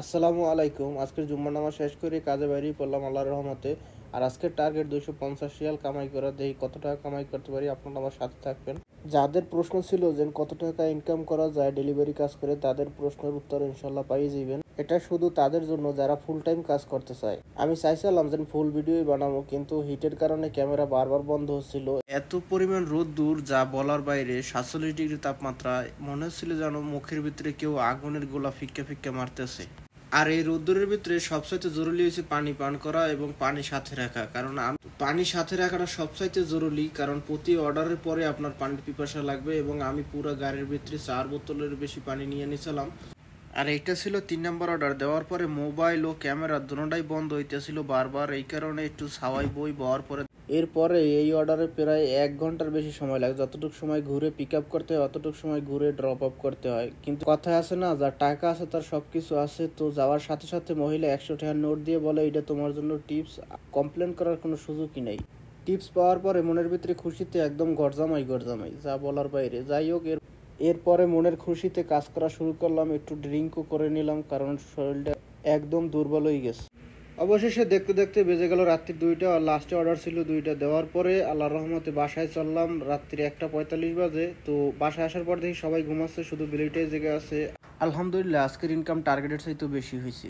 আসসালামু আলাইকুম। আজকের জুম্মার নামাজ শেষ করে কাজে বেরিয়ে পড়লাম আল্লাহর রহমতে। আর আজকের টার্গেট 250 রিয়াল কামাই করা। দেখি কত টাকা কামাই করতে পারি। আপনারা আমার সাথে থাকবেন। যাদের প্রশ্ন ছিল যে কত টাকা ইনকাম করা যায় ডেলিভারি কাজ করে, তাদের প্রশ্নের উত্তর ইনশাল্লাহ পাইয়ে যাবেন। এটা শুধু তাদের জন্য যারা ফুল টাইম কাজ করতে চায়। আমি চাইছিলাম যে ফুল ভিডিওই বানাবো, কিন্তু হিটের কারণে ক্যামেরা বারবার বন্ধ হচ্ছিল। এত পরিমাণ রোদ্দুর যা বলার বাইরে, 47 ডিগ্রি তাপমাত্রা। মনে হচ্ছিল যেন মুখের ভিতরে কেউ আগুনের গোলা ফিক্কা ফিক্কা মারতেছে। আর এই রোদ্দুরের ভিতরে সবচাইতে জরুরি হচ্ছে পানি পান করা এবং পানি সাথে রাখা। কারণ পানি সাথে রাখাটা সবচাইতে জরুরি, কারণ প্রতি অর্ডারের পরে আপনার পানির পিপাসা লাগবে। এবং আমি পুরো গাড়ির ভিতরে 4 বোতলের বেশি পানি নিয়ে নিয়েছিলাম। আর এইটা ছিল 3 নম্বর অর্ডার দেওয়ার পরে মোবাইল ও ক্যামেরা দুটোটাই বন্ধ হইতেছিল বারবার। এই কারণে একটু সাওয়াই বই বওয়ার পরে এরপরে এই অর্ডারে প্রায় 1 ঘন্টার বেশি সময় লাগে। যতটুকু সময় ঘুরে পিক আপ করতে হয় অতটুকু সময় ঘুরে ড্রপ আপ করতে হয়। কিন্তু কথায় আছে না, যার টাকা আছে তার সবকিছু আছে। তো যাওয়ার সাথে সাথে মহিলা 100 টাকার নোট দিয়ে বলে এটা তোমার জন্য টিপস। কমপ্লেন করার কোনো সুযোগই নেই। টিপস পাওয়ার পরে মনের ভিতরে খুশিতে একদম গরজামাই গরজামাই, যা বলার বাইরে। যাই হোক, এরপরে মনের খুশিতে কাজ করা শুরু করলাম। একটু ড্রিঙ্কও করে নিলাম, কারণ শরীরটা একদম দুর্বল হয়ে গেছে। অবশেষে দেখতে দেখতে বেজে গেল রাত্রি 2টা। আর লাস্টে অর্ডার ছিল 2টা। দেওয়ার পরে আল্লাহর রহমতে বাসায় চললাম রাত্রি 1:45 বাজে। তো বাসায় আসার পর দেখি সবাই ঘুমাচ্ছে, শুধু বিলিটাই জেগে আছে। আলহামদুলিল্লাহ, আজকের ইনকাম টার্গেটের চাইতেও বেশি হয়েছে।